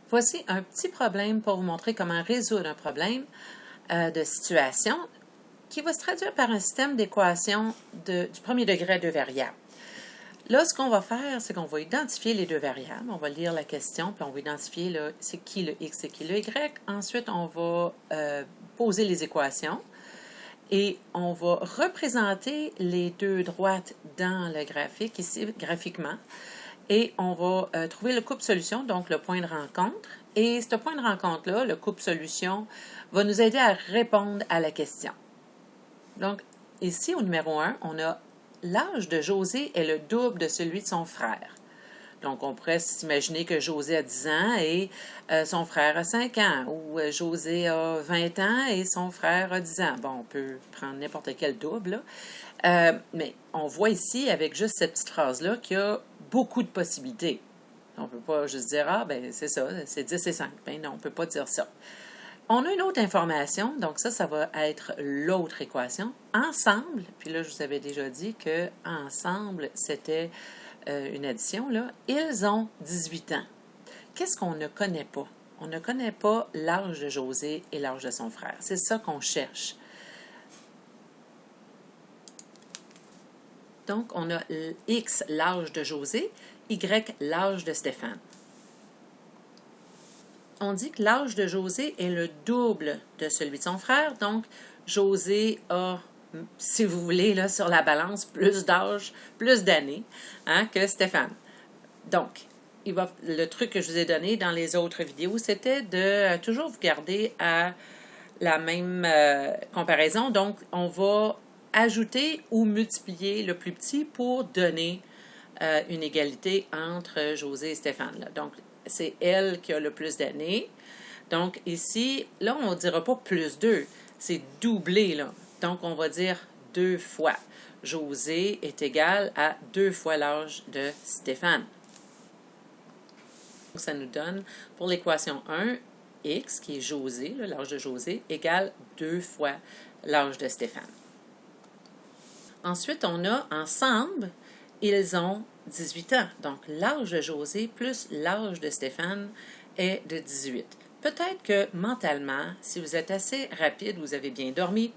Voici un petit problème pour vous montrer comment résoudre un problème de situation qui va se traduire par un système d'équation du premier degré à deux variables. Là, ce qu'on va faire, c'est qu'on va identifier les deux variables. On va lire la question, puis on va identifier c'est qui le x, c'est qui le y. Ensuite, on va poser les équations et on va représenter les deux droites dans le graphique, ici, graphiquement. Et on va trouver le couple-solution, donc le point de rencontre. Et ce point de rencontre-là, le couple-solution, va nous aider à répondre à la question. Donc, ici, au numéro 1, on a l'âge de José est le double de celui de son frère. Donc, on pourrait s'imaginer que José a 10 ans et son frère a 5 ans, ou José a 20 ans et son frère a 10 ans. Bon, on peut prendre n'importe quel double, là. Mais on voit ici, avec juste cette petite phrase-là, qu'il y a beaucoup de possibilités. On ne peut pas juste dire, ah, ben c'est ça, c'est 10 et 5. Ben non, on ne peut pas dire ça. On a une autre information, donc ça va être l'autre équation. Ensemble, puis là, je vous avais déjà dit que ensemble, c'était une addition, là. Ils ont 18 ans. Qu'est-ce qu'on ne connaît pas? On ne connaît pas l'âge de José et l'âge de son frère. C'est ça qu'on cherche. Donc, on a X, l'âge de José, Y, l'âge de Stéphane. On dit que l'âge de José est le double de celui de son frère. Donc, José a, si vous voulez, là, sur la balance, plus d'âge, plus d'années que Stéphane. Donc, le truc que je vous ai donné dans les autres vidéos, c'était de toujours vous garder à la même comparaison. Donc, on va ajouter ou multiplier le plus petit pour donner une égalité entre José et Stéphane. Là. Donc, c'est elle qui a le plus d'années. Donc, ici, là, on ne dira pas plus 2, c'est doublé, là. Donc, on va dire 2 fois. José est égal à 2 fois l'âge de Stéphane. Donc, ça nous donne, pour l'équation 1, x, qui est José, l'âge de José, égale 2 fois l'âge de Stéphane. Ensuite, on a ensemble, ils ont 18 ans. Donc, l'âge de José plus l'âge de Stéphane est de 18. Peut-être que mentalement, si vous êtes assez rapide, vous avez bien dormi,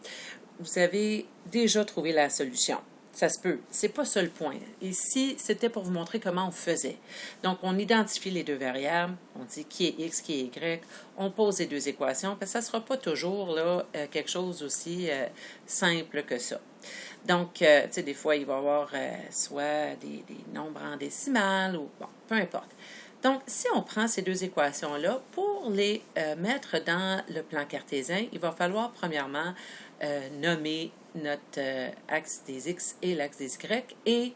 vous avez déjà trouvé la solution. Ça se peut. C'est pas ça le point. Ici, c'était pour vous montrer comment on faisait. Donc, on identifie les deux variables, on dit qui est X, qui est Y, on pose les deux équations, parce que ça ne sera pas toujours là, quelque chose aussi simple que ça. Donc, tu sais, des fois, il va y avoir soit des nombres en décimales ou, bon, peu importe. Donc, si on prend ces deux équations-là, pour les mettre dans le plan cartésien, il va falloir premièrement nommer notre axe des X et l'axe des Y et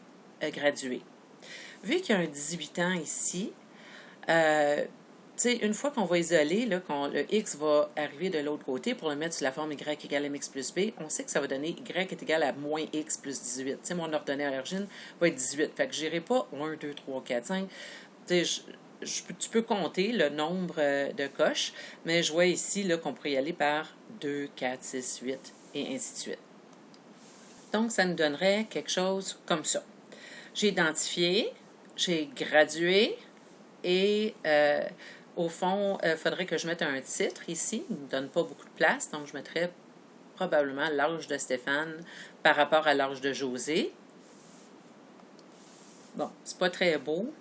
graduer. Vu qu'il y a un 18 ans ici, une fois qu'on va isoler, là, le x va arriver de l'autre côté pour le mettre sur la forme y égale mx plus b, on sait que ça va donner y est égal à moins x plus 18. T'sais, mon ordonnée à l'origine va être 18. Fait que je n'irai pas 1, 2, 3, 4, 5. Tu peux compter le nombre de coches, mais je vois ici qu'on pourrait y aller par 2, 4, 6, 8 et ainsi de suite. Donc, ça nous donnerait quelque chose comme ça. J'ai identifié, j'ai gradué et au fond, il faudrait que je mette un titre ici. Il ne me donne pas beaucoup de place, donc je mettrais probablement l'âge de Stéphane par rapport à l'âge de José. Bon, c'est pas très beau.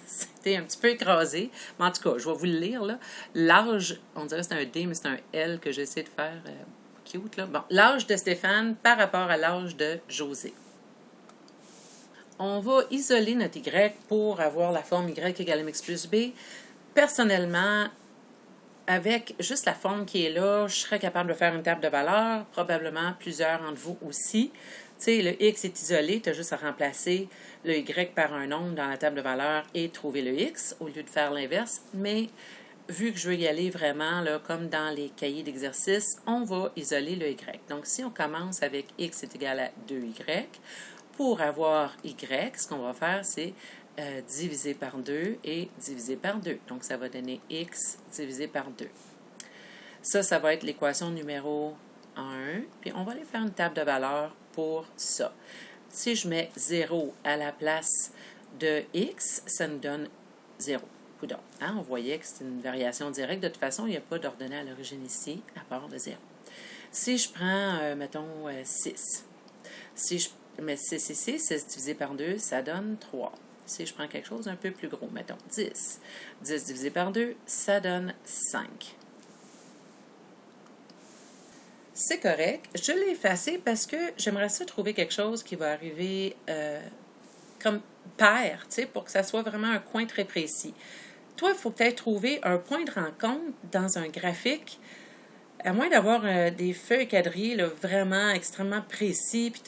C'était un petit peu écrasé. Mais en tout cas, je vais vous le lire. L'âge, on dirait que c'est un D, mais c'est un L que j'essaie de faire cute. Là. Bon, l'âge de Stéphane par rapport à l'âge de José. On va isoler notre Y pour avoir la forme Y égale mx plus b. Personnellement, avec juste la forme qui est là, je serais capable de faire une table de valeurs, probablement plusieurs entre vous aussi. Tu sais, le X est isolé, tu as juste à remplacer le Y par un nombre dans la table de valeurs et trouver le X au lieu de faire l'inverse. Mais vu que je veux y aller vraiment, là, comme dans les cahiers d'exercice, on va isoler le Y. Donc, si on commence avec X est égal à 2Y, pour avoir Y, ce qu'on va faire, c'est divisé par 2 et divisé par 2. Donc, ça va donner x divisé par 2. Ça va être l'équation numéro 1. Puis, on va aller faire une table de valeurs pour ça. Si je mets 0 à la place de x, ça nous donne 0. coudonc. Hein? On voyait que c'est une variation directe. De toute façon, il n'y a pas d'ordonnée à l'origine ici, à part de 0. Si je prends, mettons, 6. Si je mets 6 ici, 6 divisé par 2, ça donne 3. Si je prends quelque chose un peu plus gros, mettons 10. 10 divisé par 2, ça donne 5. C'est correct. Je l'ai effacé parce que j'aimerais ça trouver quelque chose qui va arriver comme pair, tu sais, pour que ça soit vraiment un coin très précis. Toi, il faut peut-être trouver un point de rencontre dans un graphique, à moins d'avoir des feuilles quadrillées là, vraiment extrêmement précis, puis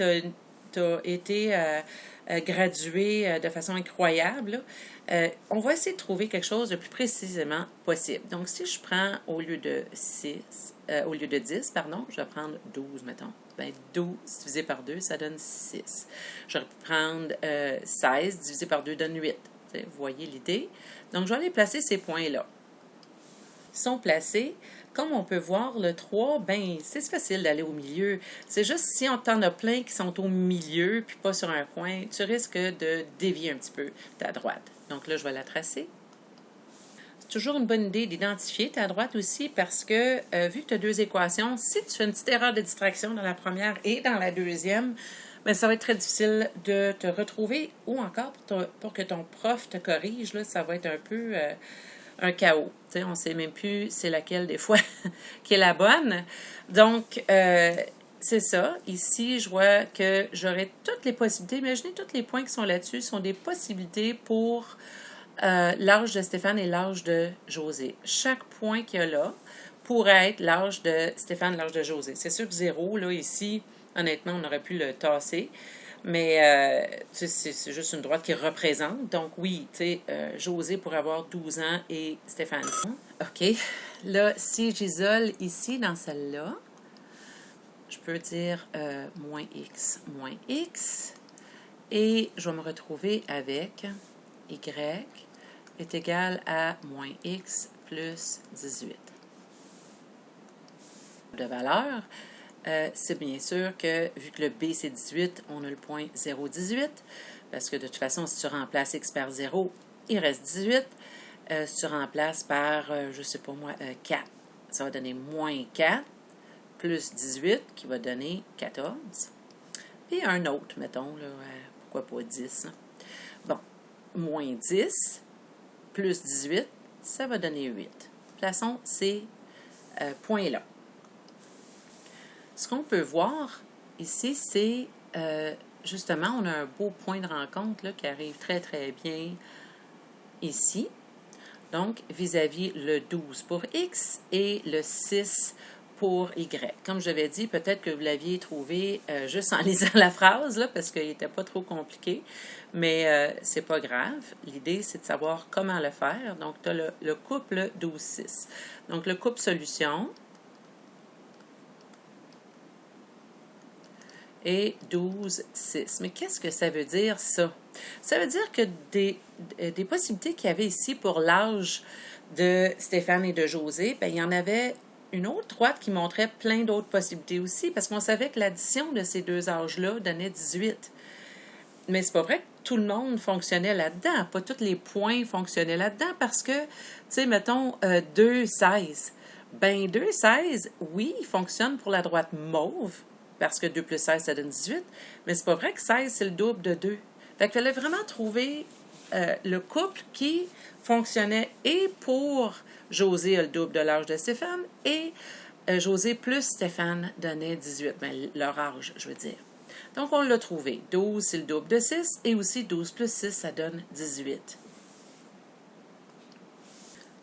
tu as été gradué de façon incroyable, on va essayer de trouver quelque chose le plus précisément possible. Donc, si je prends au lieu de 10, pardon, je vais prendre 12, mettons. Ben, 12 divisé par 2, ça donne 6. Je vais prendre 16 divisé par 2 donne 8. Vous voyez l'idée? Donc, je vais aller placer ces points-là. Ils sont placés. Comme on peut voir, le 3, ben, c'est facile d'aller au milieu. C'est juste si on t'en a plein qui sont au milieu, puis pas sur un coin, tu risques de dévier un petit peu ta droite. Donc là, je vais la tracer. C'est toujours une bonne idée d'identifier ta droite aussi parce que, vu que tu as deux équations, si tu fais une petite erreur de distraction dans la première et dans la deuxième, bien, ça va être très difficile de te retrouver ou encore pour que ton prof te corrige, là, ça va être un peu un chaos. T'sais, on ne sait même plus c'est laquelle des fois qui est la bonne. Donc, c'est ça. Ici, je vois que j'aurai toutes les possibilités. Imaginez tous les points qui sont là-dessus sont des possibilités pour l'âge de Stéphane et l'âge de José. Chaque point qu'il y a là pourrait être l'âge de Stéphane et l'âge de José. C'est sûr que 0, là, ici, honnêtement, on aurait pu le tasser. Mais c'est juste une droite qui représente. Donc oui, tu sais, José pourrait avoir 12 ans et Stéphane. OK. Là, si j'isole ici dans celle-là, je peux dire moins x. Et je vais me retrouver avec y est égal à moins x plus 18. De valeur. C'est bien sûr que, vu que le B c'est 18, on a le point 0,18, parce que de toute façon, si tu remplaces x par 0, il reste 18. Si tu remplaces par, je ne sais pas moi, 4, ça va donner moins 4, plus 18, qui va donner 14. Et un autre, mettons, là, pourquoi pas 10. Hein? Bon, moins 10, plus 18, ça va donner 8. Plaçons ces points-là. Ce qu'on peut voir ici, c'est justement, on a un beau point de rencontre là, qui arrive très, très bien ici. Donc, vis-à-vis le 12 pour X et le 6 pour Y. Comme je l'avais dit, peut-être que vous l'aviez trouvé juste en lisant la phrase, là, parce qu'il n'était pas trop compliqué, mais c'est pas grave. L'idée, c'est de savoir comment le faire. Donc, tu as le couple 12-6. Donc, le couple solution et 12, 6. Mais qu'est-ce que ça veut dire, ça? Ça veut dire que des possibilités qu'il y avait ici pour l'âge de Stéphane et de José, bien, il y en avait une autre droite qui montrait plein d'autres possibilités aussi, parce qu'on savait que l'addition de ces deux âges-là donnait 18. Mais c'est pas vrai que tout le monde fonctionnait là-dedans. Pas tous les points fonctionnaient là-dedans, parce que, tu sais, mettons, 2, 16. Ben, 2, 16, oui, il fonctionne pour la droite mauve, parce que 2 plus 16, ça donne 18, mais c'est pas vrai que 16, c'est le double de 2. Fait qu'il fallait vraiment trouver le couple qui fonctionnait et pour José a le double de l'âge de Stéphane, et José plus Stéphane donnait 18, ben, leur âge, je veux dire. Donc, on l'a trouvé. 12, c'est le double de 6, et aussi 12 plus 6, ça donne 18.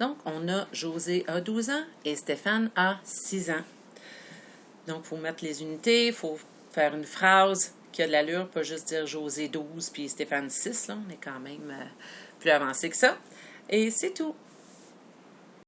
Donc, on a José a 12 ans et Stéphane a 6 ans. Donc, il faut mettre les unités, il faut faire une phrase qui a de l'allure, pas juste dire José 12 puis Stéphane 6. Là, on est quand même plus avancé que ça. Et c'est tout.